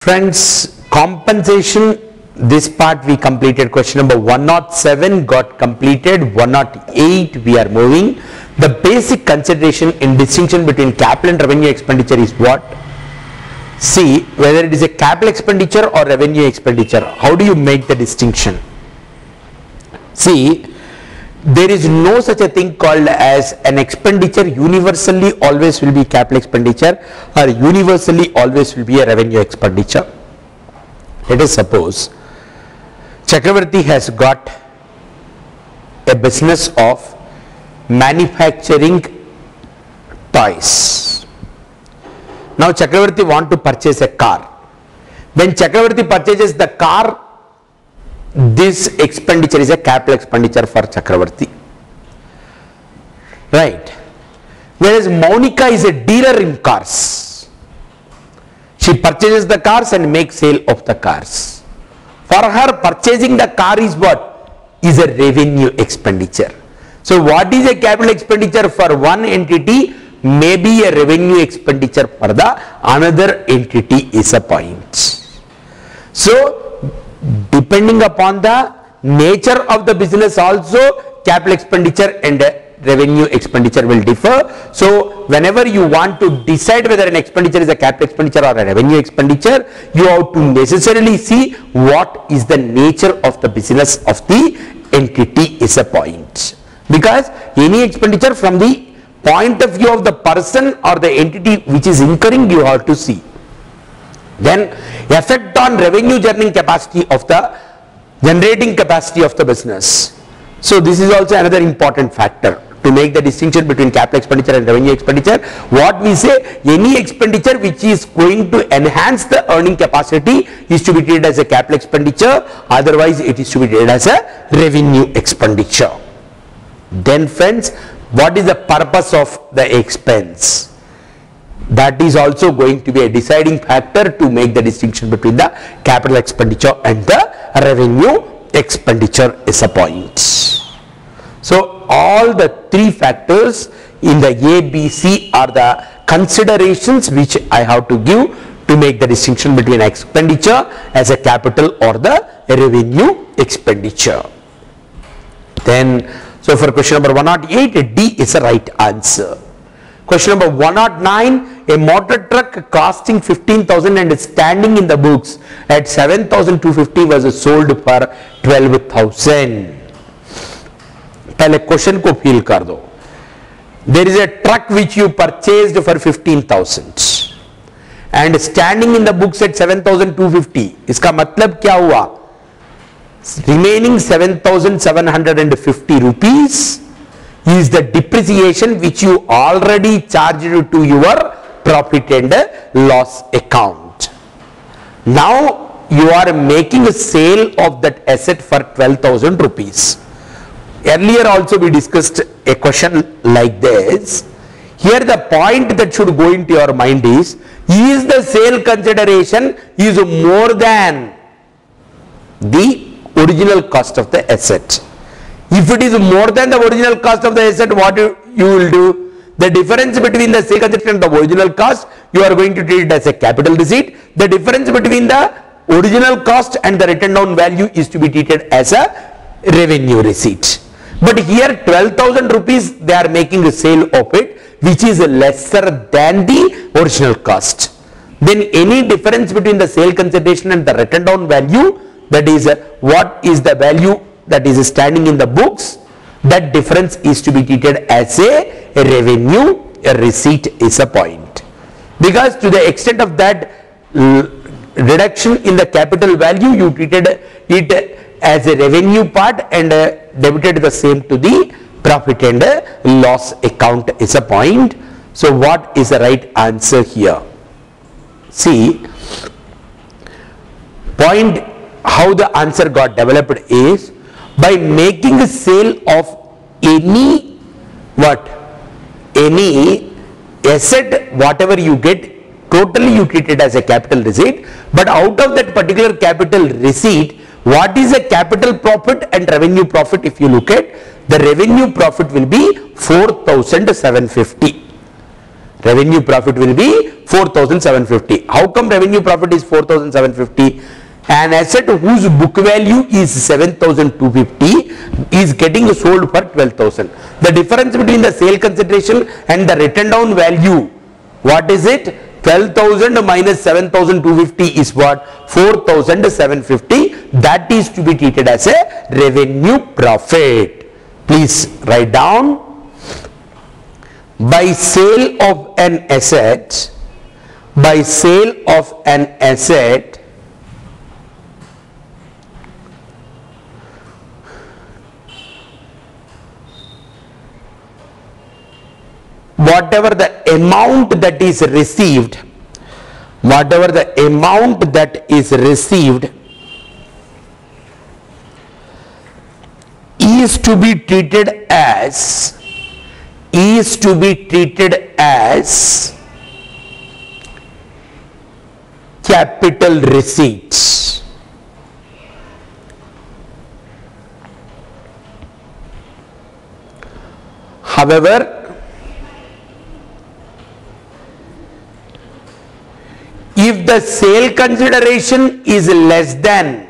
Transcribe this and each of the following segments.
Friends, compensation, this part we completed. Question number 107 got completed. 108 we are moving. The basic consideration in distinction between capital and revenue expenditure is what? See, whether it is a capital expenditure or revenue expenditure, how do you make the distinction? See, there is no such a thing called as an expenditure universally always will be capital expenditure or universally always will be a revenue expenditure. Let us suppose Chakravarti has got a business of manufacturing toys. Now Chakravarti want to purchase a car. When Chakravarti purchases the car, this expenditure is a capital expenditure for Chakravarti, right? Whereas Monica is a dealer in cars. She purchases the cars and makes sale of the cars. For her, purchasing the car is what? Is a revenue expenditure. So what is a capital expenditure for one entity may be a revenue expenditure for the another entity is a point. So depending upon the nature of the business also, capital expenditure and revenue expenditure will differ. So whenever you want to decide whether an expenditure is a capital expenditure or a revenue expenditure, you have to necessarily see what is the nature of the business of the entity is a point. Because any expenditure from the point of view of the person or the entity which is incurring, you have to see. Then effect on revenue generating capacity of the business. So this is also another important factor to make the distinction between capital expenditure and revenue expenditure. What we say, any expenditure which is going to enhance the earning capacity is to be treated as a capital expenditure, otherwise it is to be treated as a revenue expenditure. Then friends, what is the purpose of the expense? That is also going to be a deciding factor to make the distinction between the capital expenditure and the revenue expenditure is a point. So all the three factors in the ABC are the considerations which I have to give to make the distinction between expenditure as a capital or the revenue expenditure. Then, so for question number 108, D is the right answer. Question number 109, a motor truck costing 15,000 and standing in the books at 7,250 was sold for 12,000. पहले question को feel कर दो. There is a truck which you purchased for 15,000 and standing in the books at 7,250. इसका मतलब क्या हुआ? Remaining 7,750 rupees is the depreciation which you already charged to your profit and loss account. Now you are making a sale of that asset for 12,000 rupees. Earlier also we discussed a question like this. Here the point that should go into your mind is the sale consideration is more than the original cost of the asset? If it is more than the original cost of the asset, what you will do? The difference between the sale consideration and the original cost, you are going to treat it as a capital receipt. The difference between the original cost and the written down value is to be treated as a revenue receipt. But here 12,000 rupees they are making a sale of it which is lesser than the original cost. Then any difference between the sale consideration and the written down value, that is what is the value that is standing in the books, that difference is to be treated as a revenue, a receipt is a point. Because to the extent of that reduction in the capital value, you treated it as a revenue part and debited the same to the profit and loss account is a point. So what is the right answer here? See, point how the answer got developed is by making a sale of any asset, whatever you get, totally you treat it as a capital receipt, but out of that particular capital receipt, what is a capital profit and revenue profit? If you look at, the revenue profit will be 4,750. revenue profit will be 4,750. How come revenue profit is 4,750? An asset whose book value is 7,250 is getting sold for 12,000. The difference between the sale consideration and the written down value, what is it? 12,000 minus 7,250 is what? 4,750. That is to be treated as a revenue profit. Please write down. By sale of an asset, whatever the amount that is received, is to be treated as capital receipts. However, if the sale consideration is less than,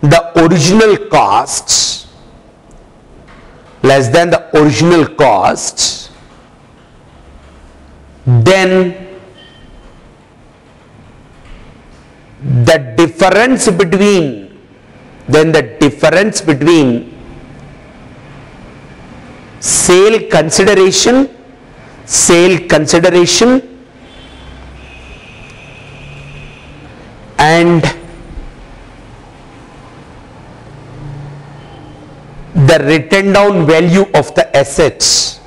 the original costs, then the difference between sale consideration and the written down value of the assets,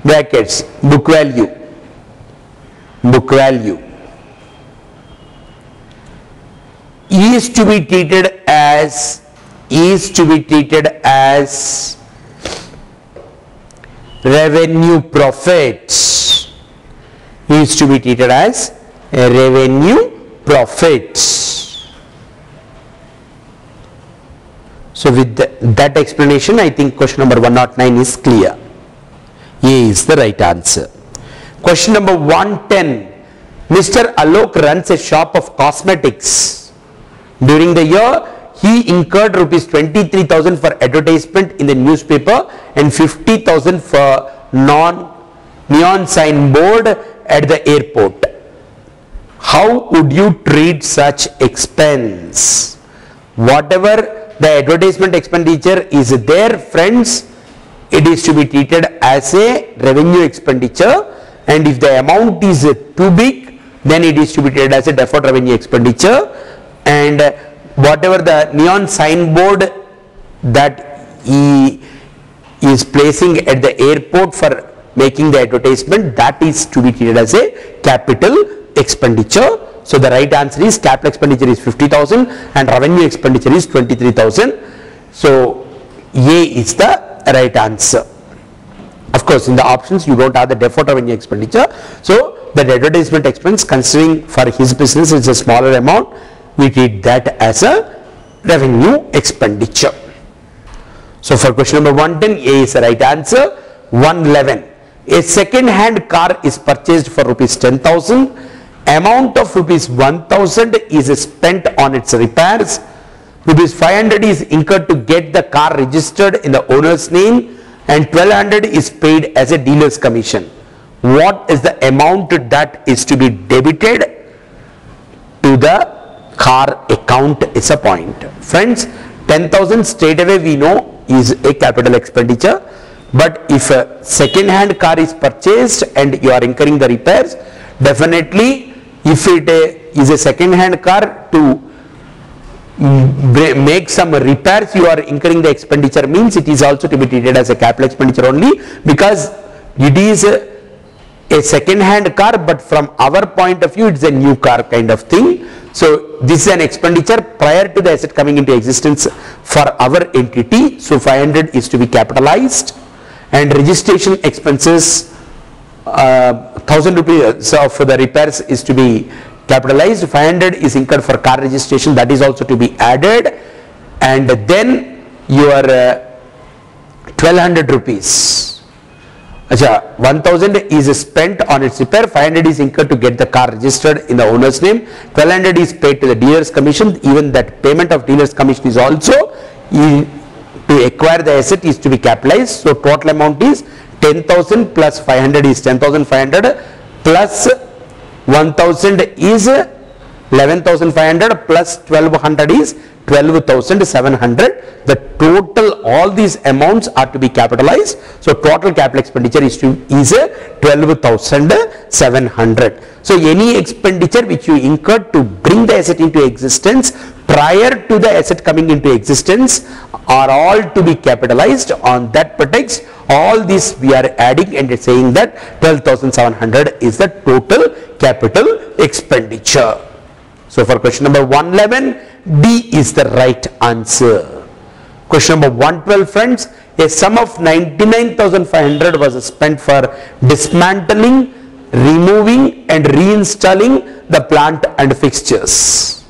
brackets, book value, is to be treated as revenue profits, So with that explanation, I think question number 109 is clear. A is the right answer. Question number 110. Mr. Alok runs a shop of cosmetics. During the year, he incurred rupees 23,000 for advertisement in the newspaper and 50,000 for neon signboard at the airport. How would you treat such expense? Whatever the advertisement expenditure is there, friends, it is to be treated as a revenue expenditure, and if the amount is too big, then it is to be treated as a deferred revenue expenditure. And whatever the neon signboard that he is placing at the airport for making the advertisement, that is to be treated as a capital expenditure. So the right answer is capital expenditure is 50,000 and revenue expenditure is 23,000. So A is the right answer. Of course, in the options you don't have the deferred revenue expenditure. So the advertisement expense, considering for his business is a smaller amount, we treat that as a revenue expenditure. So for question number 110, A is the right answer. 111. A second hand car is purchased for rupees 10,000. Amount of rupees 1,000 is spent on its repairs. Rupees 500 is incurred to get the car registered in the owner's name, and 1,200 is paid as a dealer's commission. What is the amount that is to be debited to the car account is a point. Friends, 10,000 straight away we know is a capital expenditure, but if a second hand car is purchased and you are incurring the repairs, definitely if it is a second hand car, to make some repairs you are incurring the expenditure, means it is also to be treated as a capital expenditure only, because it is a second hand car, but from our point of view it's a new car kind of thing. So this is an expenditure prior to the asset coming into existence for our entity. So 500 is to be capitalized, and registration expenses 1,000 rupees of the repairs is to be capitalized, 500 is incurred for car registration, that is also to be added, and then your 1200 rupees. 1000 is spent on its repair, 500 is incurred to get the car registered in the owner's name, 1200 is paid to the dealer's commission. Even that payment of dealer's commission is also to acquire the asset is to be capitalized. So total amount is 10,000 plus 500 is 10,500 plus 1000 is 11,500 plus 1200 is 12,700. The total, all these amounts are to be capitalized. So total capital expenditure is 12,700. So any expenditure which you incurred to bring the asset into existence prior to the asset coming into existence are all to be capitalized. On that pretext, all this we are adding and saying that 12,700 is the total capital expenditure. So for question number 111, D is the right answer. Question number 112, friends, a sum of 99,500 was spent for dismantling, removing and reinstalling the plant and fixtures.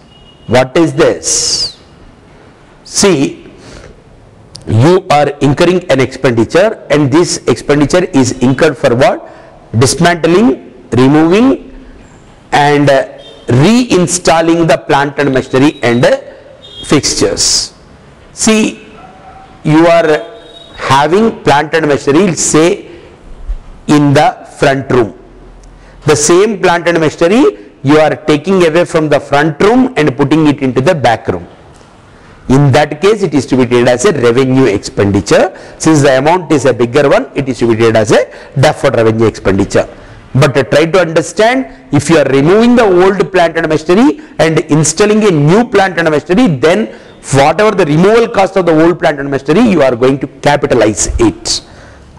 What is this? See, you are incurring an expenditure, and this expenditure is incurred for what? Dismantling, removing and reinstalling the plant and machinery and fixtures. See, you are having plant and machinery, say, in the front room. The same plant and machinery you are taking away from the front room and putting it into the back room. In that case, it is to be treated as a revenue expenditure. Since the amount is a bigger one, it is to be treated as a deferred revenue expenditure. But try to understand, if you are removing the old plant and machinery and installing a new plant and machinery, then whatever the removal cost of the old plant and machinery, you are going to capitalize it.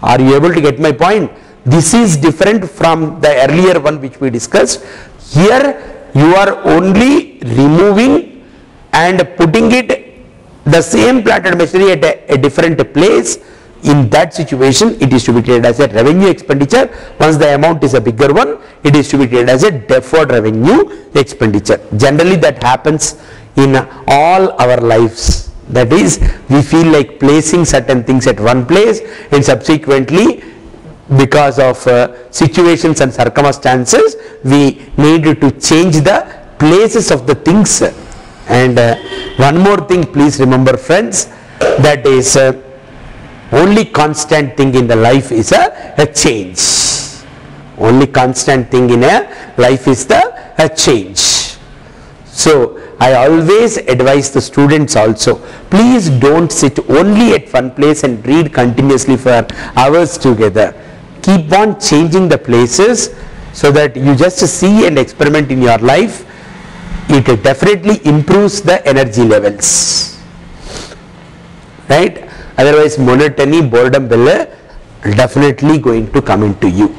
Are you able to get my point? This is different from the earlier one which we discussed. Here you are only removing and putting it, the same plant and machinery at a different place. In that situation, it is to be treated as a revenue expenditure. Once the amount is a bigger one, it is to be treated as a deferred revenue expenditure. Generally that happens in all our lives. That is, we feel like placing certain things at one place, and subsequently because of situations and circumstances, we need to change the places of the things. And one more thing, please remember, friends, that is only constant thing in the life is a change. Only constant thing in a life is the change. So I always advise the students also, please don't sit only at one place and read continuously for hours together. Keep on changing the places so that you just see and experiment in your life. It definitely improves the energy levels, right? Otherwise monotony, boredom will definitely going to come into you.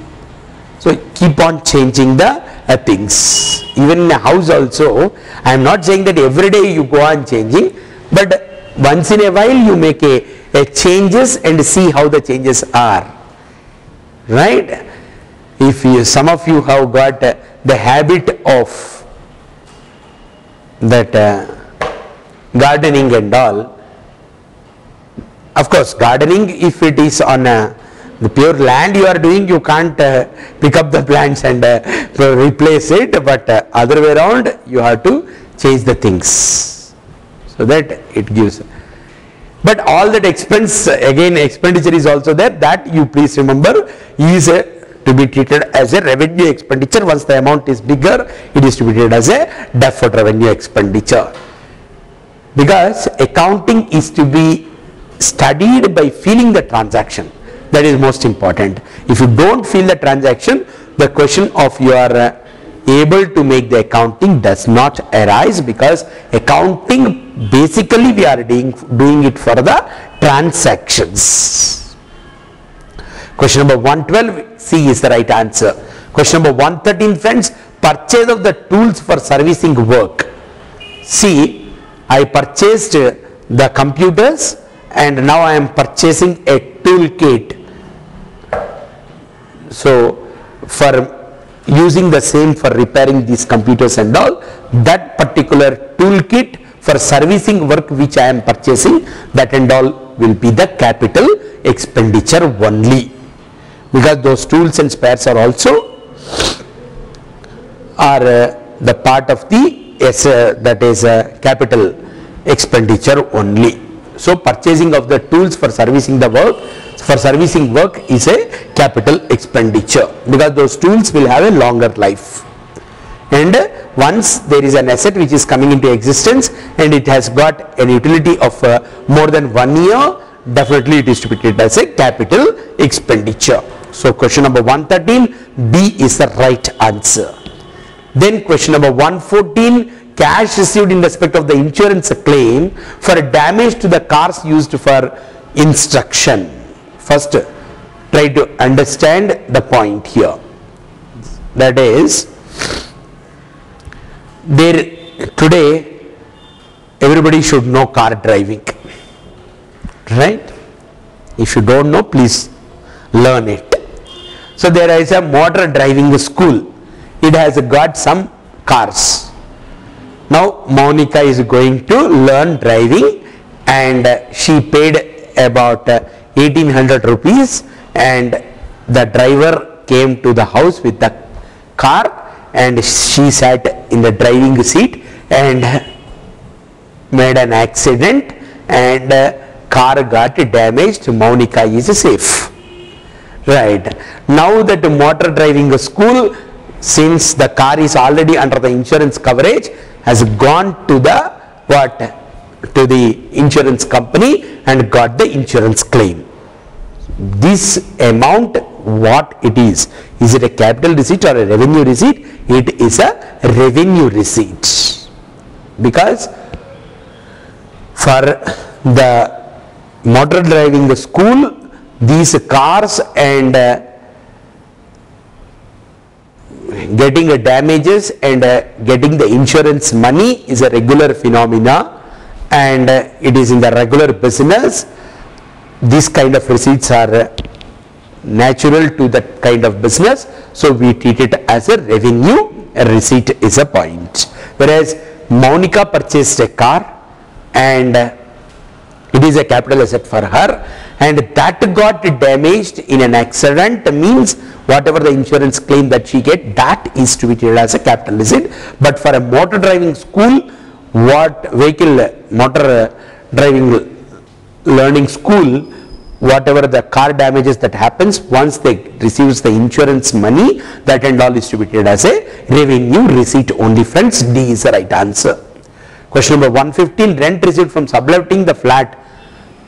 So keep on changing the things. Even in a house also, I am not saying that every day you go on changing, but once in a while you make a changes and see how the changes are, right? If some of you have got the habit of that gardening and all, of course gardening, if it is on the pure land you are doing, you can't pick up the plants and replace it, but other way around you have to change the things so that it gives. But all that expense, again expenditure is also there, that you please remember is to be treated as a revenue expenditure. Once the amount is bigger, it is to be treated as a deferred revenue expenditure, because accounting is to be studied by feeling the transaction. That is most important. If you don't feel the transaction, the question of you are able to make the accounting does not arise, because accounting basically we are doing it for the transactions. Question number 112, C is the right answer. Question number 113, friends, purchase of the tools for servicing work. See, I purchased the computers and now I am purchasing a tool kit. So for using the same for repairing these computers and all, that particular toolkit for servicing work which I am purchasing, that and all will be the capital expenditure only, because those tools and spares are also the part of the that is capital expenditure only. So purchasing of the tools for servicing the work, is a capital expenditure, because those tools will have a longer life, and once there is an asset which is coming into existence and it has got an utility of more than 1 year, definitely it is to be treated as a capital expenditure. So question number 113, B is the right answer. Then question number 114, cash received in respect of the insurance claim for damage to the cars used for instruction. First, try to understand the point here. That is, today everybody should know car driving, right? If you don't know, please learn it. So there is a motor driving school. It has got some cars. Now Monica is going to learn driving, and she paid about 1800 rupees, and the driver came to the house with the car, and she sat in the driving seat and made an accident, and car got damaged. Monica is safe, right? Now that motor driving school, since the car is already under the insurance coverage, has gone to the to the insurance company and got the insurance claim. This amount, what it is it a capital receipt or a revenue receipt? It is a revenue receipt, because for the motor driving school, these cars and getting damages and getting the insurance money is a regular phenomena, and it is in the regular business. These kind of receipts are natural to that kind of business, so we treat it as a revenue. A receipt is a point. Whereas Monica purchased a car, and it is a capital asset for her, and that got damaged in an accident, means whatever the insurance claim that she get, that is to be treated as a capital receipt. But for a motor driving school, motor driving learning school, whatever the car damages that happens, once they receives the insurance money, that and all is to be treated as a revenue receipt only, friends. D is the right answer. Question number 115, rent received from subletting the flat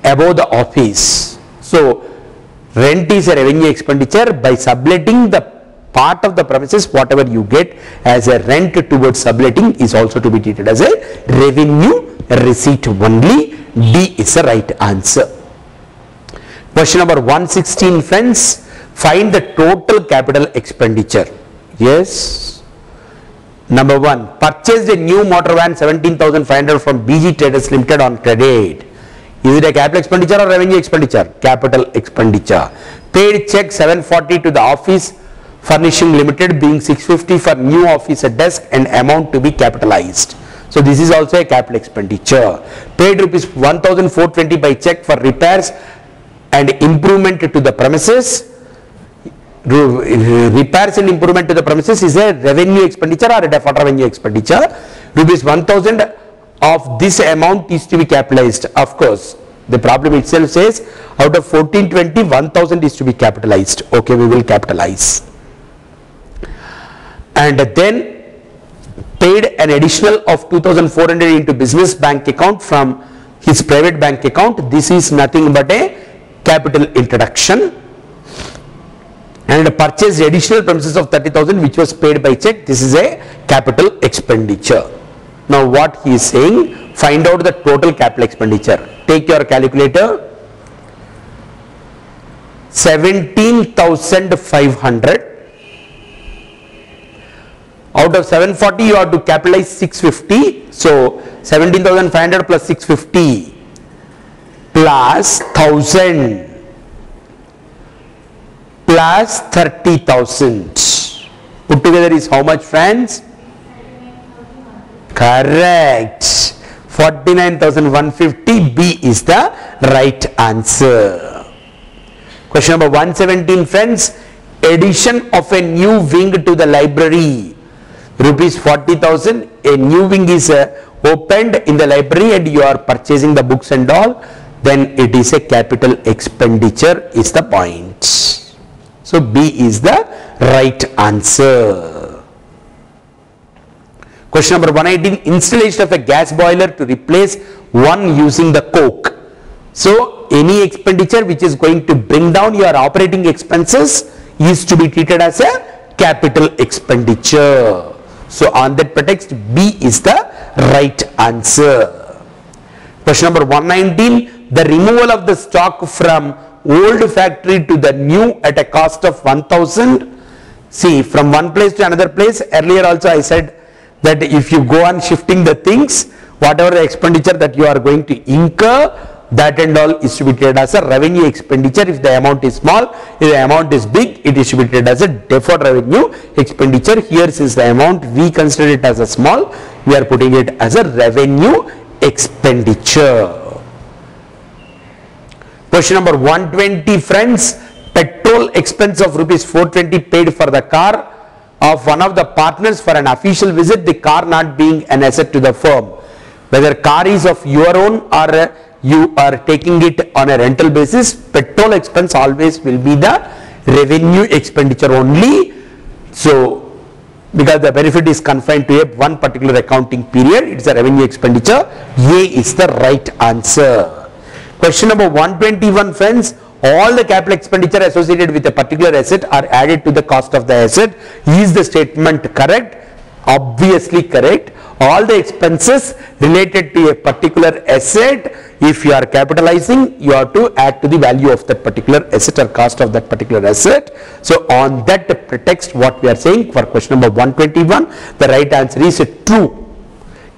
above the office. So rent is a revenue expenditure. By subletting the part of the premises, whatever you get as a rent towards subletting is also to be treated as a revenue receipt only. D is the right answer. Question number 116, friends, find the total capital expenditure. Yes. Number 1, purchased a new motor van 17,500 from BG Traders Limited on credit. Is it a capital expenditure or revenue expenditure? Capital expenditure. Paid check 740 to the office furnishing limited, being 650 for new office desk and amount to be capitalized. So this is also a capital expenditure. Paid rupees 1,420 by check for repairs and improvement to the premises. Repairs and improvement to the premises is a revenue expenditure or a deferred revenue expenditure. Rupees 1,000 of this amount is to be capitalized. Of course, the problem itself says out of 1420, 1,000 is to be capitalized. Okay, we will capitalize. And then paid an additional of 2,400 into business bank account from his private bank account. This is nothing but a capital introduction. And purchased additional premises of 30,000 which was paid by check. This is a capital expenditure. Now what he is saying, find out the total capital expenditure. Take your calculator. 17,500. Out of 740 you have to capitalize 650. So 17,500 plus 650 plus 1000 plus 30,000 put together is how much, friends? Correct. 49,150. B is the right answer. Question number 117, friends. Addition of a new wing to the library. Rupees 40,000. A new wing is opened in the library and you are purchasing the books and all. Then it is a capital expenditure is the point. So B is the right answer. Question number 118. Installation of a gas boiler to replace one using the coke. So any expenditure which is going to bring down your operating expenses is to be treated as a capital expenditure. So on that pretext, B is the right answer. Question number 119. The removal of the stock from old factory to the new at a cost of 1,000. See, from one place to another place. Earlier also I said that if you go on shifting the things, whatever the expenditure that you are going to incur, that and all is to be treated as a revenue expenditure. If the amount is small, if the amount is big, it is to be treated as a deferred revenue expenditure. Here, since the amount we consider it as a small, we are putting it as a revenue expenditure. Question number 120, friends. Petrol expense of rupees 420 paid for the car of one of the partners for an official visit, the car not being an asset to the firm. Whether car is of your own or you are taking it on a rental basis, petrol expense always will be the revenue expenditure only. So because the benefit is confined to one particular accounting period, it's a revenue expenditure. A is the right answer. Question number 121, friends. All the capital expenditure associated with a particular asset are added to the cost of the asset. Is the statement correct? Obviously correct. All the expenses related to a particular asset, if you are capitalizing, you have to add to the value of that particular asset or cost of that particular asset. So on that pretext, what we are saying for question number 121, the right answer is true.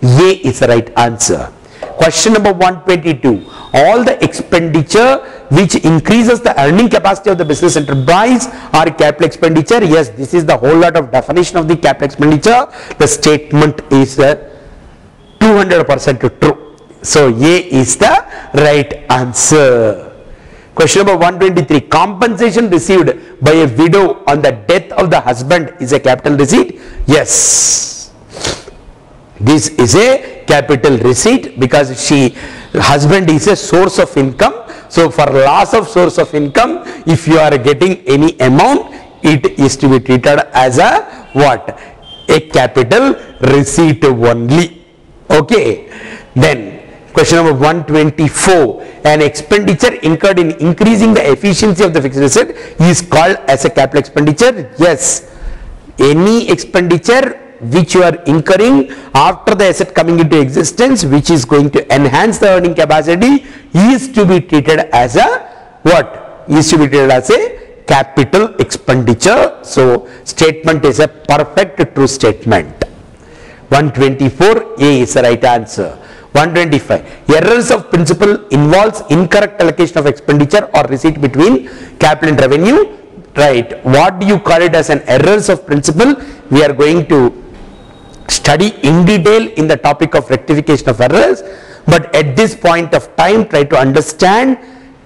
A is the right answer. Question number 122. All the expenditure which increases the earning capacity of the business enterprise are capital expenditure. Yes, this is the whole lot of definition of the capital expenditure. The statement is 200% true. So A is the right answer. Question number 123. Compensation received by a widow on the death of the husband is a capital receipt. Yes, this is a capital receipt because husband is a source of income. So for loss of source of income, if you are getting any amount, it is to be treated as a what? A capital receipt only. Okay. Then question number 124. An expenditure incurred in increasing the efficiency of the fixed asset is called as a capital expenditure. Yes. Any expenditure which you are incurring after the asset coming into existence, which is going to enhance the earning capacity, is to be treated as a what? Is to be treated as a capital expenditure. So statement is a perfect true statement. 124, A is the right answer. 125. Errors of principle involves incorrect allocation of expenditure or receipt between capital and revenue. Right. What do you call it as an errors of principle? We are going to study in detail in the topic of rectification of errors, but at this point of time try to understand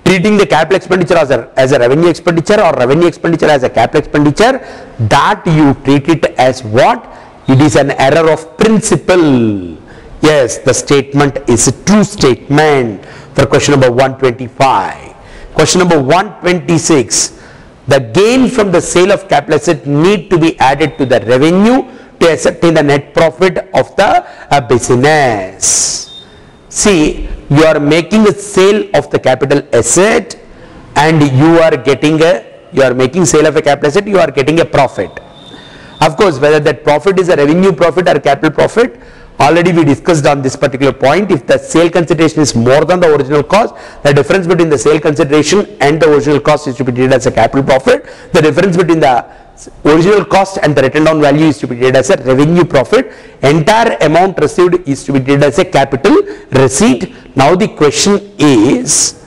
treating the capital expenditure as a revenue expenditure or revenue expenditure as a capital expenditure, that you treat it as what? It is an error of principle. Yes, the statement is a true statement for question number 125. Question number 126. The gain from the sale of capital asset need to be added to the revenue to ascertain the net profit of the business. See, you are making a sale of the capital asset and you are making sale of a capital asset, you are getting a profit. Of course, whether that profit is a revenue profit or capital profit, already we discussed on this particular point. If the sale consideration is more than the original cost, the difference between the sale consideration and the original cost is to be treated as a capital profit. The difference between the original cost and the written down value is to be treated as a revenue profit. Entire amount received is to be treated as a capital receipt. Now the question is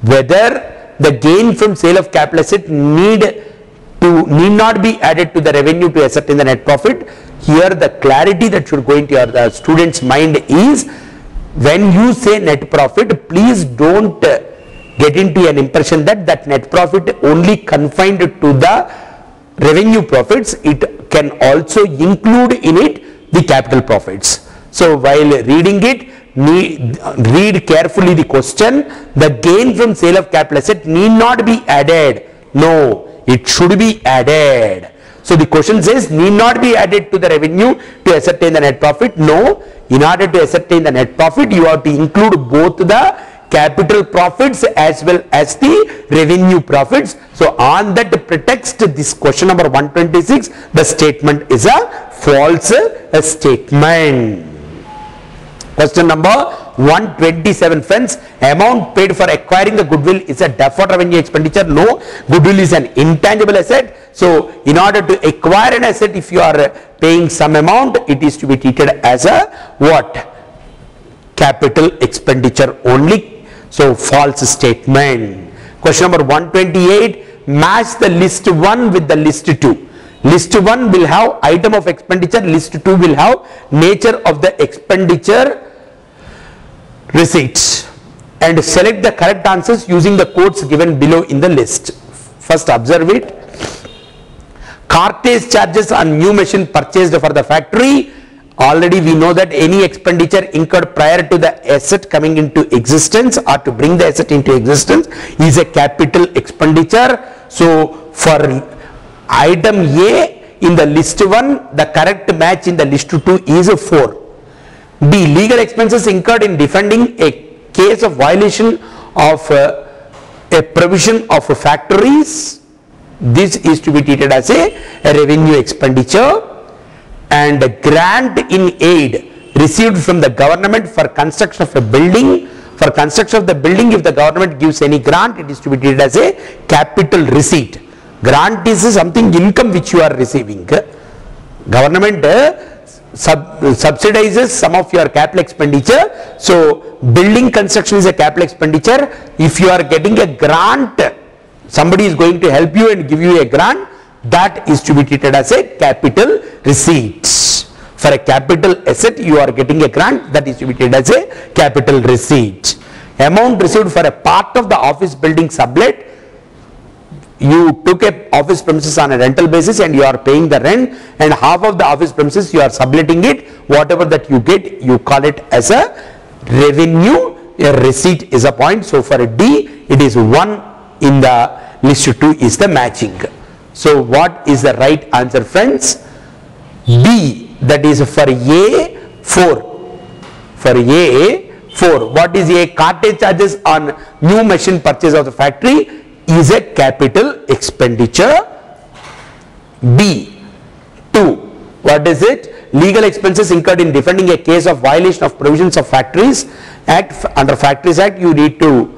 whether the gain from sale of capital asset need need not be added to the revenue to ascertain the net profit. Here the clarity that should go into your student's mind is, when you say net profit, please don't get into an impression that net profit only confined to the revenue profits. It can also include in it the capital profits. So while reading it, read carefully the question. The gain from sale of capital asset need not be added. No, it should be added. So the question says need not be added to the revenue to ascertain the net profit. No, in order to ascertain the net profit, you have to include both the capital profits as well as the revenue profits. So on that pretext, this question number 126, the statement is a false statement. Question number 127, friends. Amount paid for acquiring the goodwill is a deferred revenue expenditure. No, goodwill is an intangible asset. So in order to acquire an asset, if you are paying some amount, it is to be treated as a what? Capital expenditure only. So false statement. Question number 128, match the list 1 with the list 2. List 1 will have item of expenditure, list 2 will have nature of the expenditure receipts, and select the correct answers using the codes given below in the list. First observe it. Cartage charges on new machine purchased for the factory. Already we know that any expenditure incurred prior to the asset coming into existence or to bring the asset into existence is a capital expenditure. So for item A in the list 1, the correct match in the list 2 is 4. B. Legal expenses incurred in defending a case of violation of a provision of factories. This is to be treated as a revenue expenditure. And a grant in aid received from the government for construction of a building. For construction of the building, if the government gives any grant, it is to be treated as a capital receipt. Grant is something, income which you are receiving. Government subsidizes some of your capital expenditure. So building construction is a capital expenditure. If you are getting a grant, somebody is going to help you and give you a grant, that is to be treated as a capital receipt. For a capital asset, you are getting a grant, that is to be treated as a capital receipt. Amount received for a part of the office building sublet. You took a office premises on a rental basis and you are paying the rent, and half of the office premises you are subletting it. Whatever that you get, you call it as a revenue. A receipt is a point. So for a D, it is 1 in the list 2 is the matching. So what is the right answer, friends? B, that is for A, 4. For A, 4. What is A? Cartage charges on new machine purchase of the factory is a capital expenditure. B, 2. What is it? Legal expenses incurred in defending a case of violation of provisions of Factories Act. Under Factories Act, you need to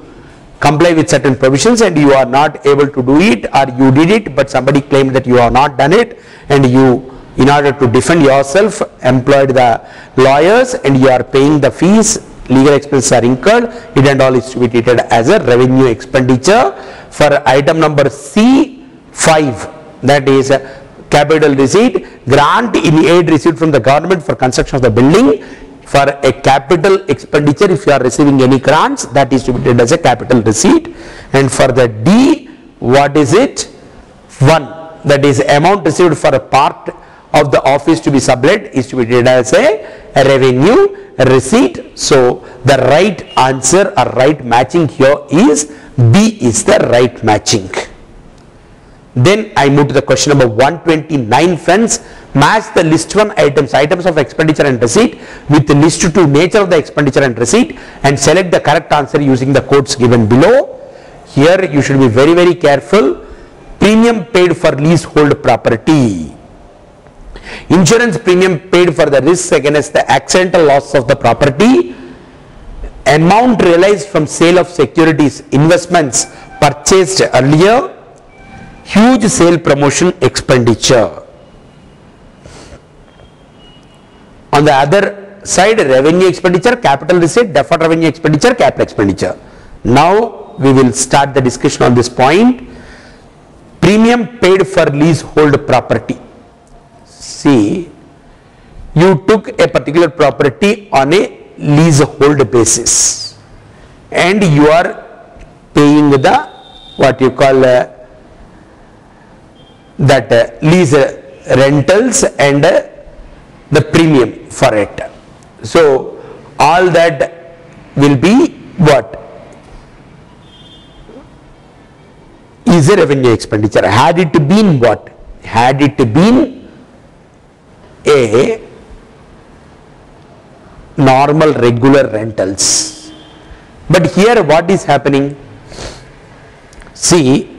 comply with certain provisions and you are not able to do it, or you did it but somebody claimed that you have not done it, and you, in order to defend yourself, employed the lawyers and you are paying the fees. Legal expenses are incurred, it and all is to be treated as a revenue expenditure. For item number C, 5, that is a capital receipt. Grant in aid received from the government for construction of the building. For a capital expenditure, if you are receiving any grants, that is to be treated as a capital receipt. And for the D, what is it? 1, that is amount received for a part of the office to be sublet is to be treated as a revenue receipt. So the right answer or right matching here is B is the right matching. Then I move to the question number 129, friends. Match the list 1 items of expenditure and receipt with the list 2 nature of the expenditure and receipt, and select the correct answer using the codes given below. Here you should be very, very careful. Premium paid for leasehold property. Insurance premium paid for the risks against the accidental loss of the property. Amount realized from sale of securities, investments purchased earlier. Huge sale promotion expenditure. On the other side, revenue expenditure, capital receipt, deferred revenue expenditure, capital expenditure. Now we will start the discussion on this point. premium paid for leasehold property. See, you took a particular property on a leasehold basis and you are paying the what you call lease rentals and the premium for it. So all that will be what? Is a revenue expenditure. Had it been what? Had it been a normal regular rentals. But here what is happening? See,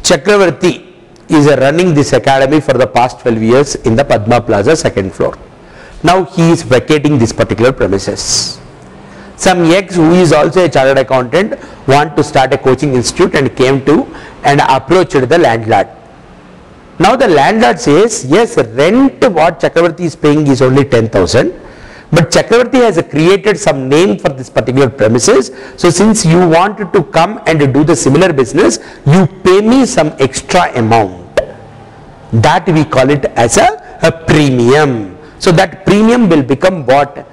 Chakravarti is running this academy for the past 12 years in the Padma Plaza second floor. Now he is vacating this particular premises. Some ex who is also a chartered accountant want to start a coaching institute and came to and approached the landlord. Now the landlord says, yes, rent what Chakravarti is paying is only 10,000, but Chakravarti has created some name for this particular premises. So since you wanted to come and do the similar business, you pay me some extra amount. That we call it as a premium. So that premium will become what?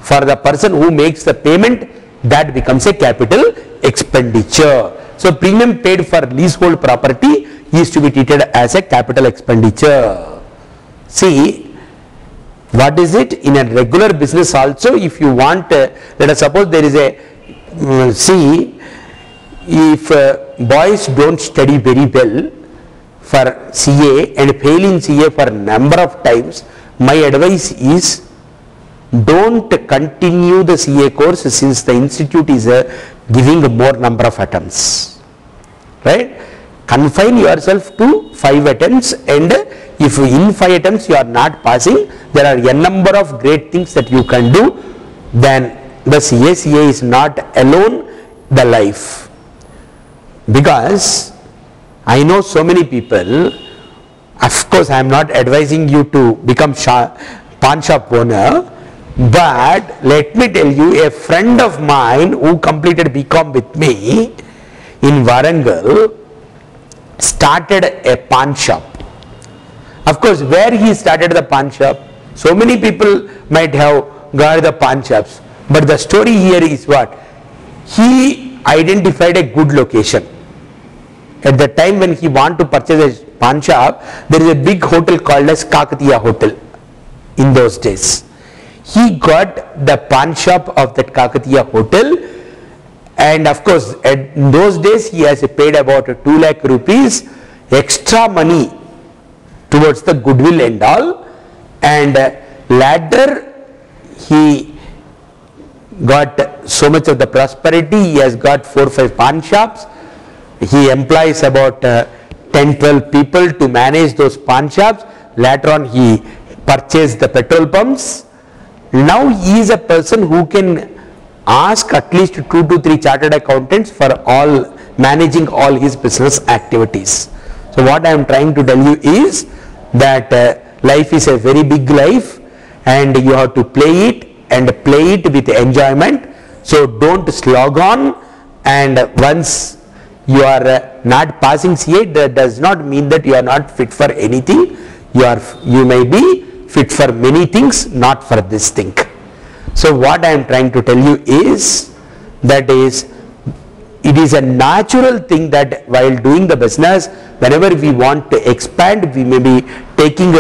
For the person who makes the payment, that becomes a capital expenditure. So premium paid for leasehold property is to be treated as a capital expenditure. See, what is it? In a regular business also, if you want, let us suppose there is a, see, if boys don't study very well for CA and fail in CA for a number of times, my advice is don't continue the CA course since the institute is giving more number of attempts, right? Confine yourself to 5 attempts, and if in 5 attempts you are not passing, there are a number of great things that you can do. Then the CA is not alone the life, because I know so many people. Of course I am not advising you to become pawn shop owner, but let me tell you, a friend of mine who completed BCom with me in Warangal started a pawn shop. Of course, where he started the pawn shop, so many people might have got the pawn shops, but the story here is what? He identified a good location. At the time when he wanted to purchase a pawn shop, there is a big hotel called as Kakatiya Hotel in those days. He got the pawn shop of that Kakatiya Hotel, and of course in those days he has paid about 2 lakh rupees extra money towards the goodwill and all, and later he got so much of the prosperity. He has got 4 or 5 pawn shops. He employs about 10-12 people to manage those pawn shops. Later on he purchased the petrol pumps. Now he is a person who can ask at least 2 to 3 chartered accountants for all managing all his business activities. So what I am trying to tell you is that life is a very big life, and you have to play it and play it with enjoyment. So don't slog on, and once you are not passing CA, that does not mean that you are not fit for anything. You may be fit for many things, not for this thing. So what I am trying to tell you is that it is a natural thing that while doing the business, whenever we want to expand, we may be taking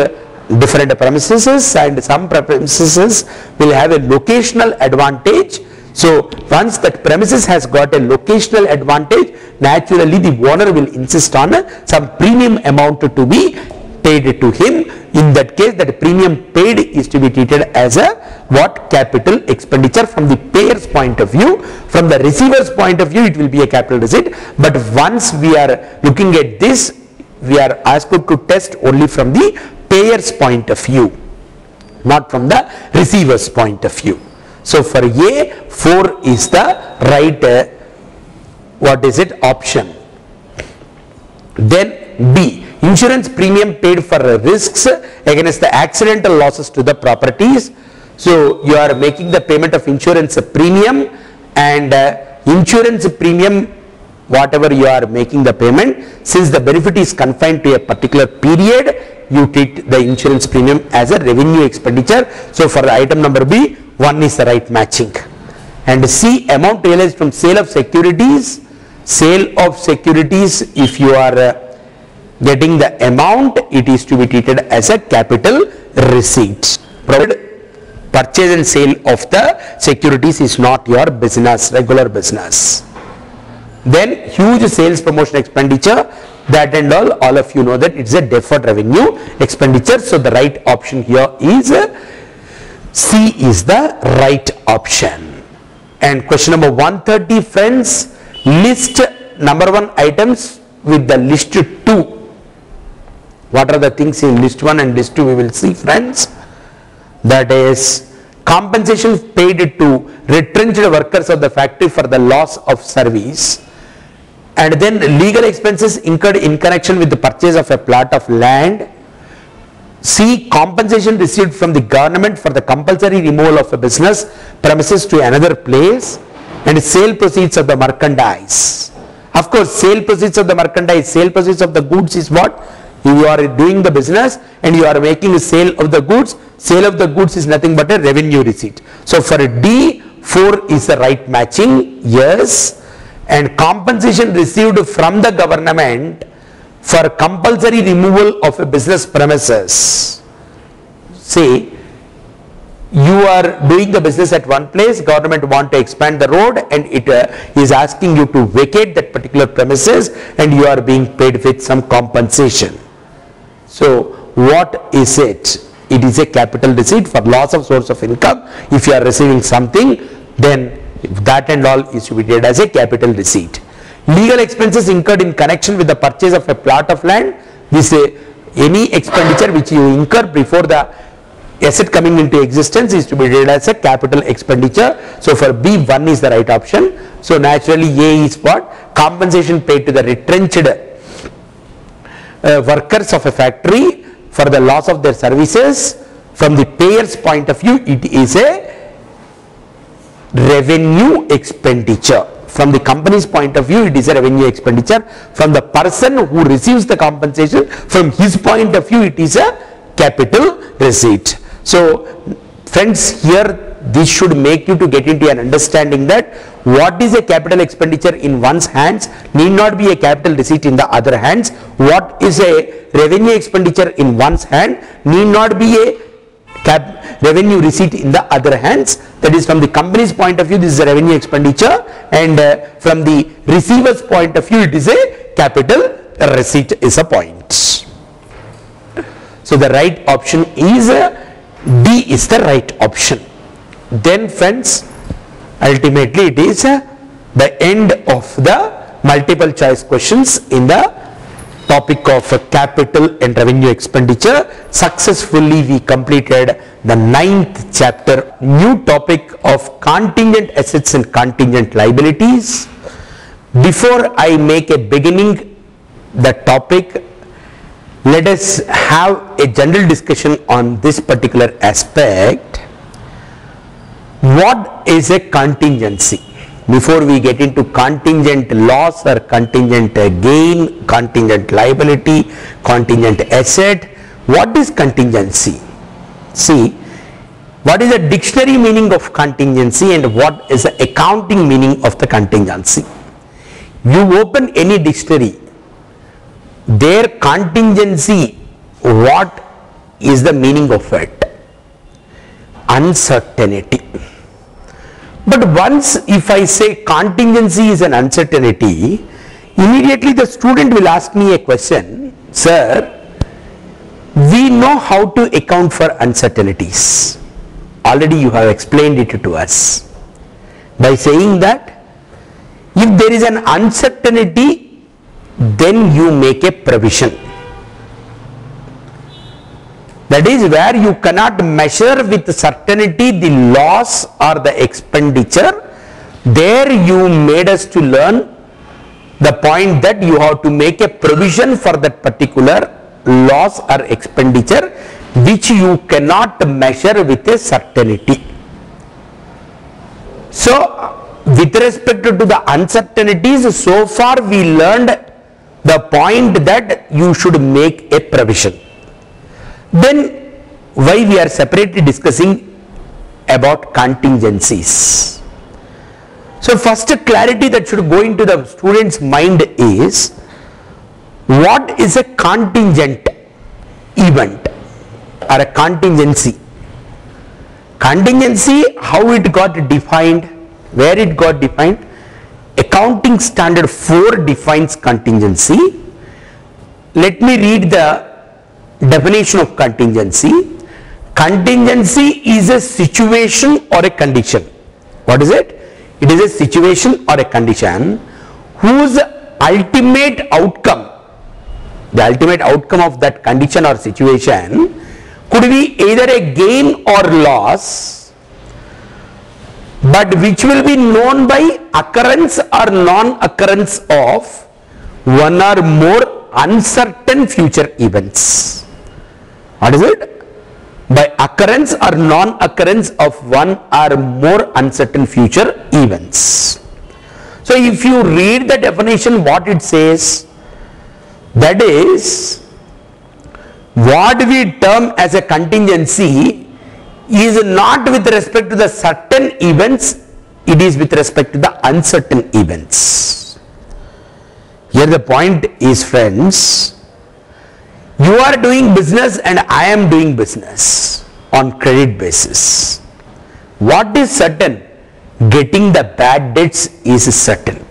different premises, and some premises will have a locational advantage. So once that premises has got a locational advantage, naturally the owner will insist on some premium amount to be paid to him. In that case, that premium paid is to be treated as a what? Capital expenditure from the payer's point of view. From the receiver's point of view, it will be a capital receipt. But once we are looking at this, we are asked to test only from the payer's point of view, not from the receiver's point of view. So for A, 4 is the right option. Then B, insurance premium paid for risks against the accidental losses to the properties. So you are making the payment of insurance premium, and insurance premium whatever you are making the payment, since the benefit is confined to a particular period, you treat the insurance premium as a revenue expenditure. So for the item number B, 1 is the right matching. And C, amount realized from sale of securities. Sale of securities, if you are getting the amount, it is to be treated as a capital receipt. Provided purchase and sale of the securities is not your business, regular business. Then huge sales promotion expenditure, that and all of you know that it's a deferred revenue expenditure. So the right option here is C is the right option. And question number 130, friends, list number 1 items with the list 2. What are the things in list 1 and list 2 we will see, friends. That is compensation paid to retrenched workers of the factory for the loss of service, and then legal expenses incurred in connection with the purchase of a plot of land. C, compensation received from the government for the compulsory removal of a business premises to another place, and sale proceeds of the merchandise. Of course, sale proceeds of the merchandise, sale proceeds of the goods is what? You are doing the business and you are making a sale of the goods. Sale of the goods is nothing but a revenue receipt. So for D, 4 is the right matching, yes. And compensation received from the government for compulsory removal of a business premises. Say, you are doing the business at one place, government want to expand the road, and it is asking you to vacate that particular premises, and you are being paid with some compensation. So what is it? It is a capital receipt for loss of source of income. If you are receiving something, then that and all is to be treated as a capital receipt. Legal expenses incurred in connection with the purchase of a plot of land. This any expenditure which you incur before the asset coming into existence is to be treated as a capital expenditure. So for B, 1 is the right option. So naturally A is what? Compensation paid to the retrenched workers of a factory for the loss of their services. From the payer's point of view, it is a revenue expenditure. From the company's point of view, it is a revenue expenditure. From the person who receives the compensation, from his point of view, it is a capital receipt. So friends, here this should make you to get into an understanding that what is a capital expenditure in one's hands need not be a capital receipt in the other hands. What is a revenue expenditure in one's hand need not be a revenue receipt in the other hands. That is, from the company's point of view, this is a revenue expenditure, and from the receiver's point of view, it is a capital receipt is a point. So the right option is D is the right option. Then friends, ultimately it is the end of the multiple choice questions in the topic of capital and revenue expenditure. Successfully we completed the 9th chapter. New topic of contingent assets and contingent liabilities. Before I make a beginning the topic, let us have a general discussion on this particular aspect. What is a contingency? Before we get into contingent loss or contingent gain, contingent liability, contingent asset, what is contingency? See, what is the dictionary meaning of contingency and what is the accounting meaning of the contingency? You open any dictionary, their contingency, what is the meaning of it? Uncertainty. But once if I say contingency is an uncertainty, immediately the student will ask me a question, sir, we know how to account for uncertainties. Already you have explained it to us by saying that if there is an uncertainty, then you make a provision. That is where you cannot measure with certainty the loss or the expenditure. There you made us to learn the point that you have to make a provision for that particular loss or expenditure which you cannot measure with a certainty. So with respect to the uncertainties, so far we learned the point that you should make a provision. Then why we are separately discussing about contingencies? So first clarity that should go into the student's mind is, what is a contingent event or a contingency? Contingency, how it got defined, where it got defined? Accounting standard 4 defines contingency. Let me read the definition of contingency. Contingency is a situation or a condition. What is it? It is a situation or a condition whose ultimate outcome, the ultimate outcome of that condition or situation could be either a gain or loss, but which will be known by occurrence or non-occurrence of one or more uncertain future events. What is it? By occurrence or non-occurrence of one or more uncertain future events. So if you read the definition, what it says, that is, what we term as a contingency is not with respect to the certain events, it is with respect to the uncertain events. Here the point is, friends, you are doing business and I am doing business on credit basis. What is certain? Getting the bad debts is certain.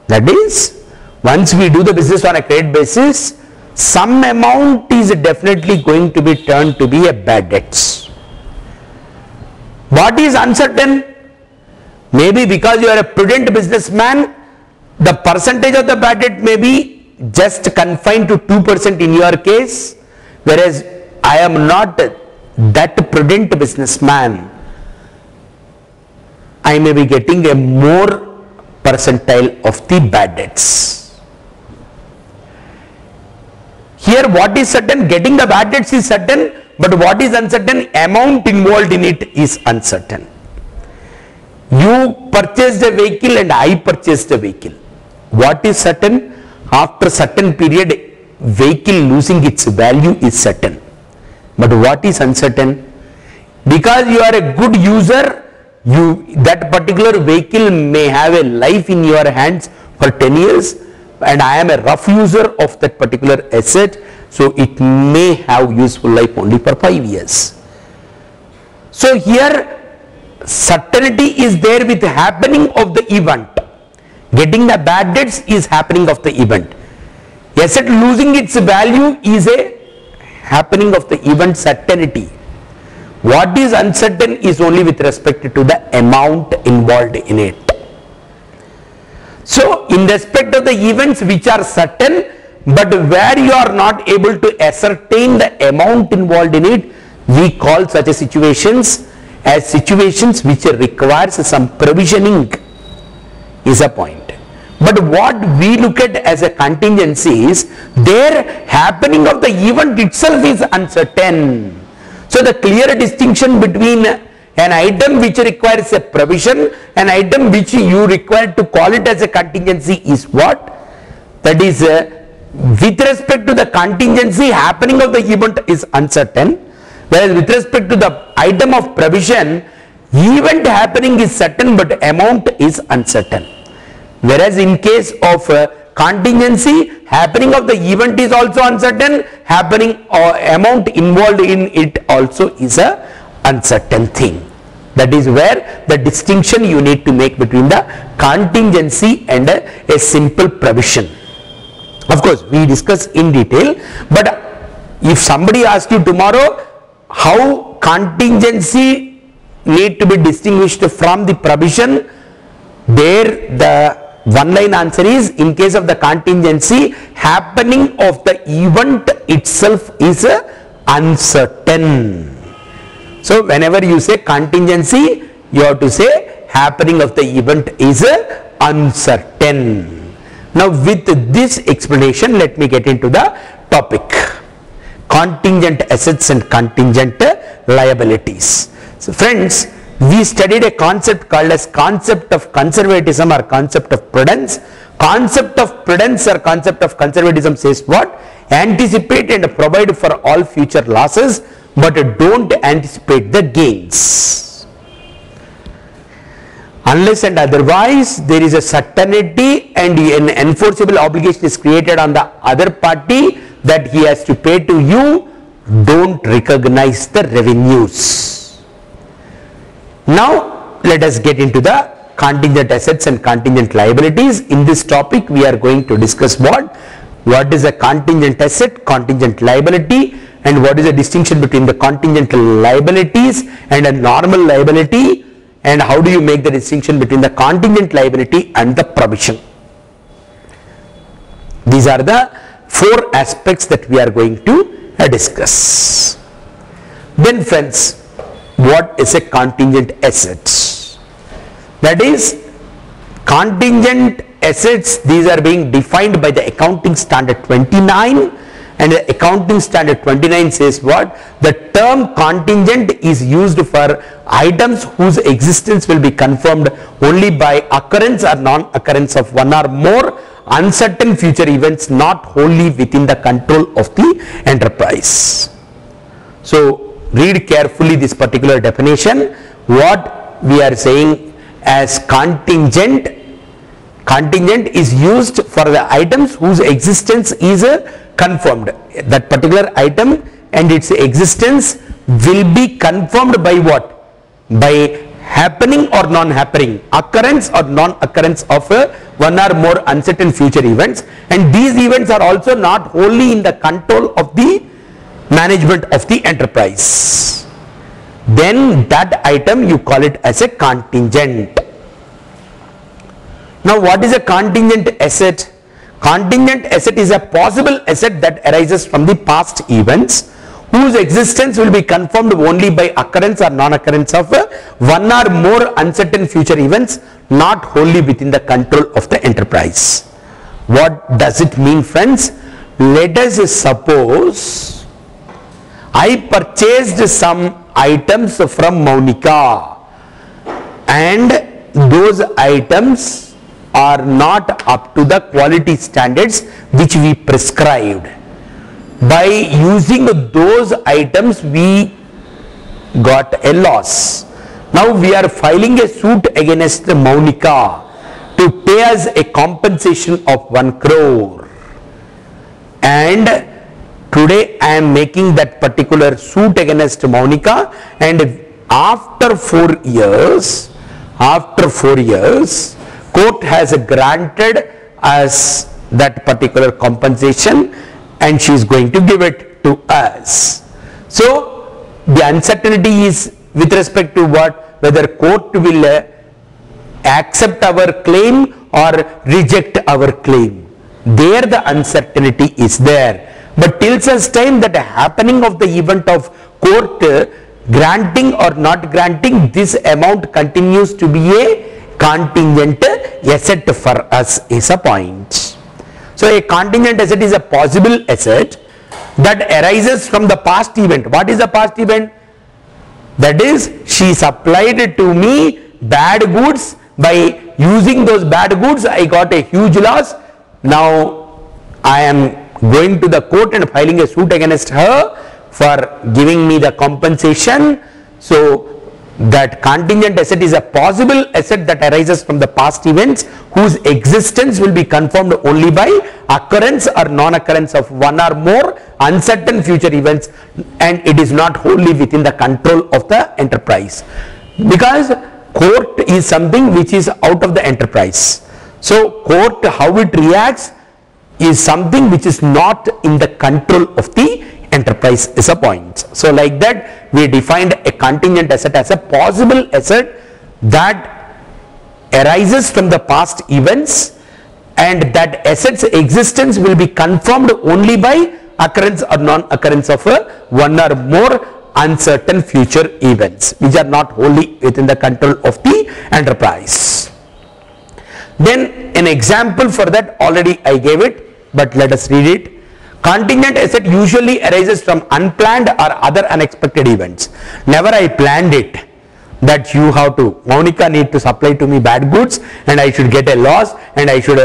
That is, once we do the business on a credit basis, some amount is definitely going to be turned to be a bad debts. What is uncertain? Maybe because you are a prudent businessman, the percentage of the bad debt may be just confined to 2% in your case, whereas I am not that prudent businessman. I may be getting a more percentile of the bad debts. Here what is certain? Getting the bad debts is certain, but what is uncertain? Amount involved in it is uncertain. You purchased a vehicle and I purchased a vehicle. What is certain? After certain period, vehicle losing its value is certain. But what is uncertain? Because you are a good user, that particular vehicle may have a life in your hands for 10 years, and I am a rough user of that particular asset, so it may have useful life only for 5 years. So here certainty is there with the happening of the event. Getting the bad debts is happening of the event. Asset losing its value is a happening of the event certainty. What is uncertain is only with respect to the amount involved in it. So in respect of the events which are certain, but where you are not able to ascertain the amount involved in it, we call such a situations as situations which requires some provisioning is a point. But what we look at as a contingency is their happening of the event itself is uncertain. So the clear distinction between an item which requires a provision, an item which you require to call it as a contingency is what? That is with respect to the contingency, happening of the event is uncertain, whereas with respect to the item of provision, event happening is certain but amount is uncertain. Whereas in case of contingency, happening of the event is also uncertain, happening or amount involved in it also is a uncertain thing. That is where the distinction you need to make between the contingency and a simple provision. Of course, we discuss in detail, but if somebody asks you tomorrow how contingency need to be distinguished from the provision, there the one line answer is, in case of the contingency, happening of the event itself is uncertain. So whenever you say contingency, you have to say happening of the event is uncertain. Now with this explanation, let me get into the topic: contingent assets and contingent liabilities. So friends, we studied a concept called as concept of conservatism or concept of prudence. Concept of prudence or concept of conservatism says what? Anticipate and provide for all future losses, but don't anticipate the gains. Unless and otherwise there is a certainty and an enforceable obligation is created on the other party that he has to pay to you, don't recognize the revenues. Now let us get into the contingent assets and contingent liabilities. In this topic we are going to discuss what is a contingent asset, contingent liability, and what is the distinction between the contingent liabilities and a normal liability, and how do you make the distinction between the contingent liability and the provision. These are the 4 aspects that we are going to discuss. Then friends, what is a contingent asset? That is, contingent assets, these are being defined by the accounting standard 29, and the accounting standard 29 says what? The term contingent is used for items whose existence will be confirmed only by occurrence or non-occurrence of one or more uncertain future events not wholly within the control of the enterprise. So read carefully this particular definition. What we are saying as contingent is used for the items whose existence is confirmed. That particular item and its existence will be confirmed by what? By happening or non-happening, occurrence or non-occurrence of one or more uncertain future events, and these events are also not wholly in the control of the management of the enterprise. Then that item you call it as a contingent. Now what is a contingent asset? Contingent asset is a possible asset that arises from the past events whose existence will be confirmed only by occurrence or non-occurrence of one or more uncertain future events not wholly within the control of the enterprise. What does it mean, friends? Let us suppose I purchased some items from Maunika and those items are not up to the quality standards which we prescribed. By using those items we got a loss. Now we are filing a suit against Maunika to pay us a compensation of 1 crore, and today I am making that particular suit against Maunika, and after 4 years, court has granted us that particular compensation and she is going to give it to us. So the uncertainty is with respect to what? Whether court will accept our claim or reject our claim. There the uncertainty is there. But till such time that happening of the event of court granting or not granting, this amount continues to be a contingent asset for us is a point. So a contingent asset is a possible asset that arises from the past event. What is the past event? That is, she supplied to me bad goods. By using those bad goods I got a huge loss. Now I am going to the court and filing a suit against her for giving me the compensation. So that contingent asset is a possible asset that arises from the past events whose existence will be confirmed only by occurrence or non-occurrence of one or more uncertain future events, and it is not wholly within the control of the enterprise, because court is something which is out of the enterprise. So court, how it reacts is something which is not in the control of the enterprise is a point. So like that we defined a contingent asset as a possible asset that arises from the past events, and that asset's existence will be confirmed only by occurrence or non-occurrence of one or more uncertain future events which are not wholly within the control of the enterprise. Then an example for that already I gave it, but let us read it. Contingent asset usually arises from unplanned or other unexpected events. Never I planned it, that you have to, Monica need to supply to me bad goods and I should get a loss and I should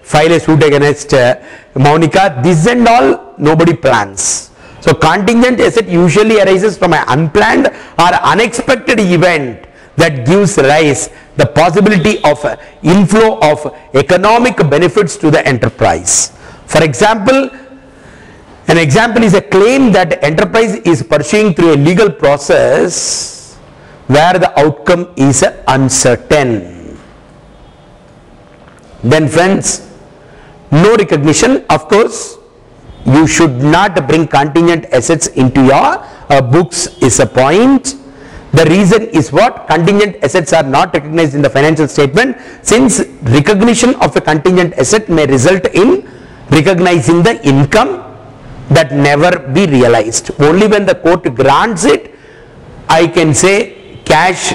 file a suit against Monica. This and all nobody plans. So contingent asset usually arises from an unplanned or unexpected event that gives rise the possibility of inflow of economic benefits to the enterprise. For example, an example is a claim that enterprise is pursuing through a legal process where the outcome is uncertain. Then friends, no recognition. Of course, you should not bring contingent assets into your books is a point. The reason is what? Contingent assets are not recognized in the financial statement, since recognition of a contingent asset may result in recognizing the income that never be realized. Only when the court grants it, I can say cash,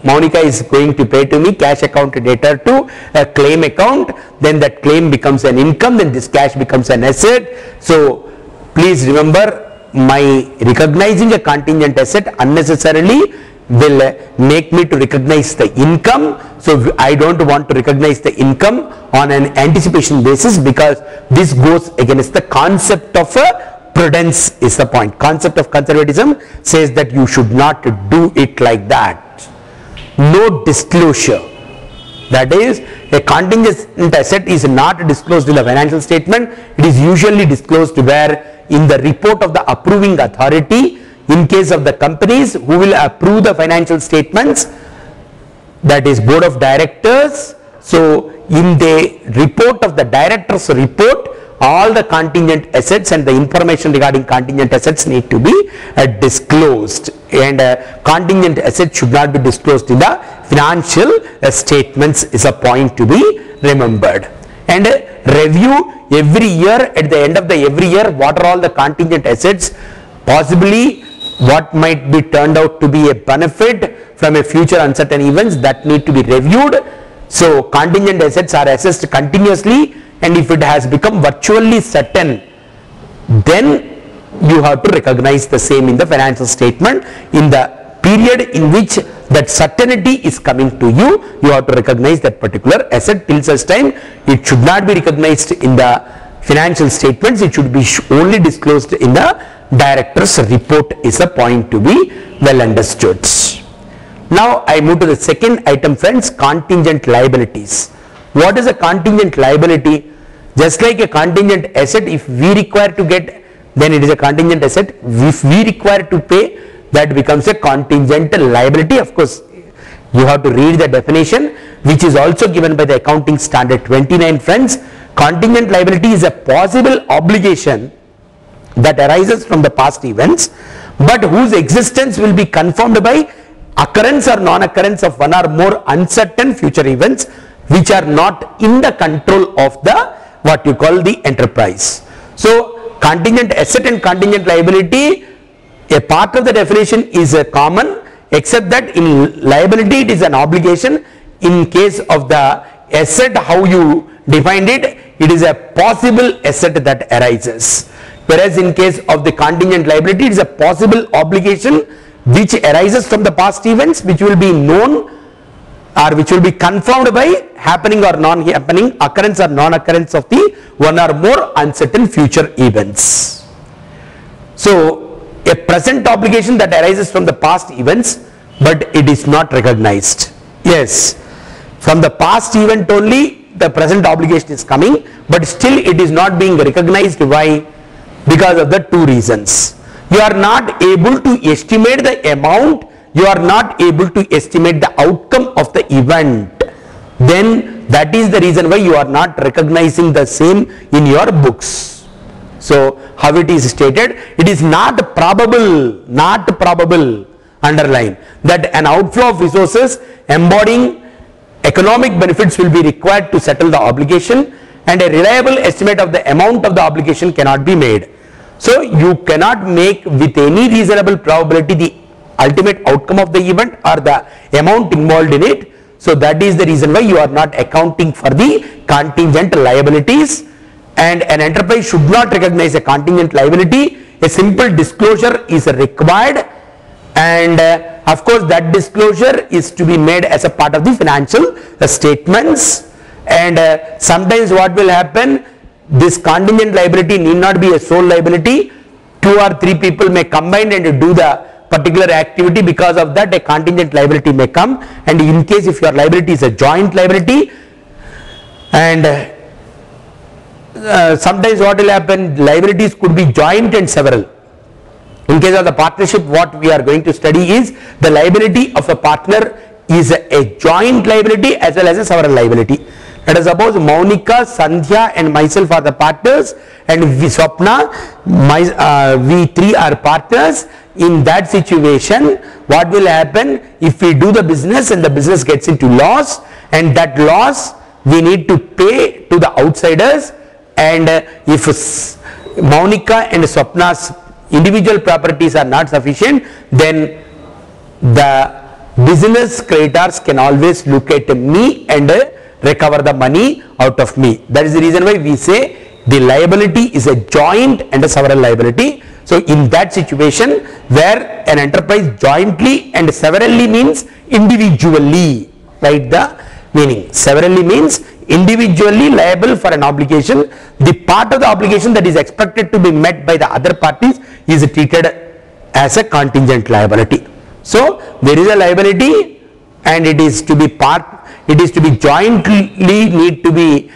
Monica is going to pay to me, cash account debtor to a claim account, then that claim becomes an income, then this cash becomes an asset. So please remember, my recognizing a contingent asset unnecessarily will make me to recognize the income. So I don't want to recognize the income on an anticipation basis, because this goes against the concept of prudence is the point. Concept of conservatism says that you should not do it like that. No disclosure, that is, a contingent asset is not disclosed in the financial statement. It is usually disclosed where in the report of the approving authority, in case of the companies who will approve the financial statements, that is board of directors. So in the report of the director's report, all the contingent assets and the information regarding contingent assets need to be disclosed, and contingent assets should not be disclosed in the financial statements is a point to be remembered. And review every year, at the end of the every year, what are all the contingent assets, possibly what might be turned out to be a benefit from a future uncertain events, that need to be reviewed. So contingent assets are assessed continuously, and if it has become virtually certain, then you have to recognize the same in the financial statement. In the period in which that certainty is coming to you, you have to recognize that particular asset. Till such time, it should not be recognized in the financial statements, it should be only disclosed in the director's report is a point to be well understood. Now I move to the second item, friends, contingent liabilities. What is a contingent liability? Just like a contingent asset, if we require to get, then it is a contingent asset. If we require to pay, that becomes a contingent liability. Of course, you have to read the definition, which is also given by the accounting standard 29, friends. Contingent liability is a possible obligation that arises from the past events, but whose existence will be confirmed by occurrence or non-occurrence of one or more uncertain future events which are not in the control of the what you call the enterprise. So contingent asset and contingent liability, a part of the definition is a common, except that in liability it is an obligation. In case of the asset, how you defined it, it is a possible asset that arises. Whereas in case of the contingent liability, it is a possible obligation which arises from the past events, which will be known or which will be confirmed by happening or non-happening, occurrence or non-occurrence of the one or more uncertain future events. So a present obligation that arises from the past events, but it is not recognized. Yes, from the past event only the present obligation is coming, but still it is not being recognized. Why? Because of the two reasons. You are not able to estimate the amount, you are not able to estimate the outcome of the event. Then that is the reason why you are not recognizing the same in your books. So how it is stated, it is not probable, underline, that an outflow of resources embodying economic benefits will be required to settle the obligation, and a reliable estimate of the amount of the obligation cannot be made. So you cannot make with any reasonable probability the ultimate outcome of the event or the amount involved in it. So that is the reason why you are not accounting for the contingent liabilities, and an enterprise should not recognize a contingent liability. A simple disclosure is required, and of course that disclosure is to be made as a part of the financial statements. And sometimes what will happen, this contingent liability need not be a sole liability. 2 or 3 people may combine and do the particular activity. Because of that, a contingent liability may come. And in case if your liability is a joint liability, and sometimes what will happen, liabilities could be joint and several. In case of the partnership, what we are going to study is the liability of a partner is a joint liability as well as a several liability. Let us suppose Maunika, Sandhya and myself are the partners, and Swapna, we 3 are partners. In that situation, what will happen, if we do the business and the business gets into loss, and that loss we need to pay to the outsiders, and if Maunika and Swapna's individual properties are not sufficient, then the business creditors can always look at me and recover the money out of me. That is the reason why we say the liability is a joint and a several liability. So in that situation where an enterprise jointly and severally means individually, right? The meaning severally means individually liable for an obligation. The part of the obligation that is expected to be met by the other parties is treated as a contingent liability. So there is a liability and it is to be jointly need to be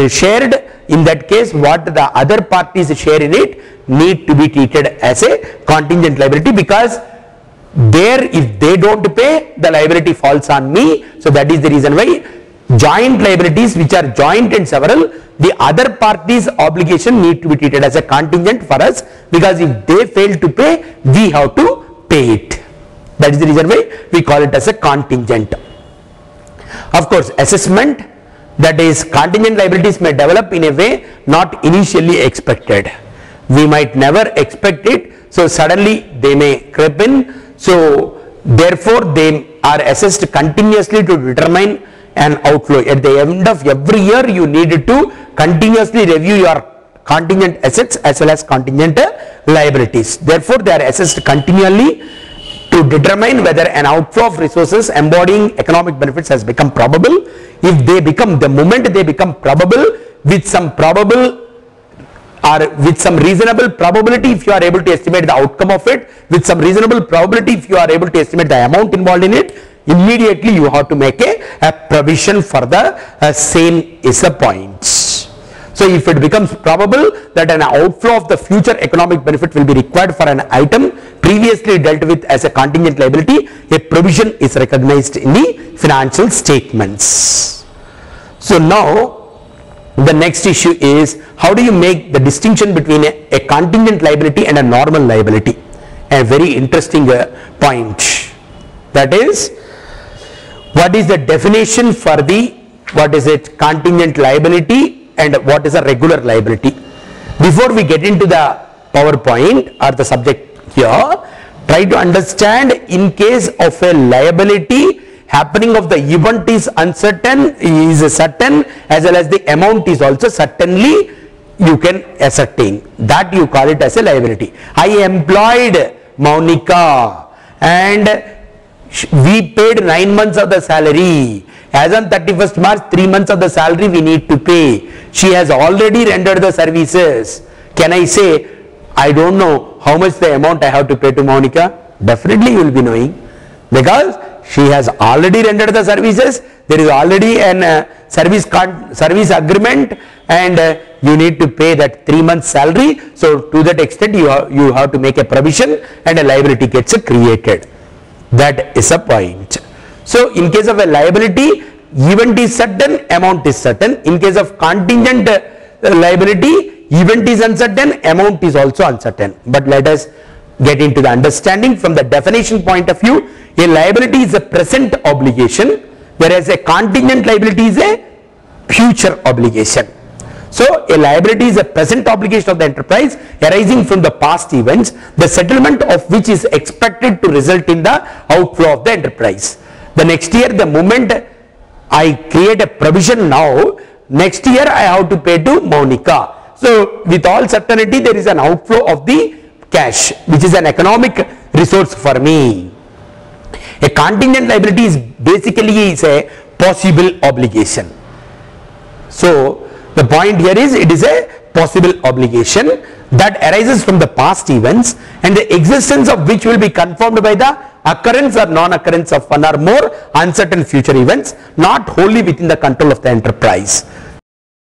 shared. In that case, what the other parties share in it need to be treated as a contingent liability, because there if they don't pay, the liability falls on me. So that is the reason why joint liabilities which are joint and several, the other parties obligation need to be treated as a contingent for us, because if they fail to pay, we have to pay it. That is the reason why we call it as a contingent. Of course, assessment, that is contingent liabilities may develop in a way not initially expected. We might never expect it, so suddenly they may creep in. So therefore they are assessed continuously to determine an outflow. At the end of every year you need to continuously review your contingent assets as well as contingent liabilities. Therefore they are assessed continually to determine whether an outflow of resources embodying economic benefits has become probable. If they become, the moment they become probable, with some probable or with some reasonable probability, if you are able to estimate the outcome of it, with some reasonable probability if you are able to estimate the amount involved in it, immediately you have to make a provision for the same is a points. So if it becomes probable that an outflow of the future economic benefit will be required for an item previously dealt with as a contingent liability, a provision is recognized in the financial statements. So now the next issue is, how do you make the distinction between a contingent liability and a normal liability? A very interesting point. That is, what is the definition for the, what is it, contingent liability and what is a regular liability? Before we get into the PowerPoint or the subject here, try to understand, in case of a liability, happening of the event is uncertain, is certain, as well as the amount is also certainly you can ascertain. That you call it as a liability. I employed Maunika and we paid 9 months of the salary. As on 31st March, 3 months of the salary we need to pay. She has already rendered the services. Can I say, I don't know how much the amount I have to pay to Maunika? Definitely you will be knowing, because she has already rendered the services. There is already an service agreement, and you need to pay that 3 months salary. So to that extent you have to make a provision and a liability gets created. That is a point. So in case of a liability, event is certain, amount is certain. In case of contingent liability, event is uncertain, amount is also uncertain. But let us get into the understanding from the definition point of view. A liability is a present obligation, whereas a contingent liability is a future obligation. So a liability is a present obligation of the enterprise arising from the past events, the settlement of which is expected to result in the outflow of the enterprise. The next year, the moment I create a provision now, next year I have to pay to Maunika. So with all certainty there is an outflow of the cash, which is an economic resource for me. A contingent liability is basically a possible obligation. So the point here is it is a possible obligation that arises from the past events and the existence of which will be confirmed by the occurrence or non-occurrence of one or more uncertain future events not wholly within the control of the enterprise.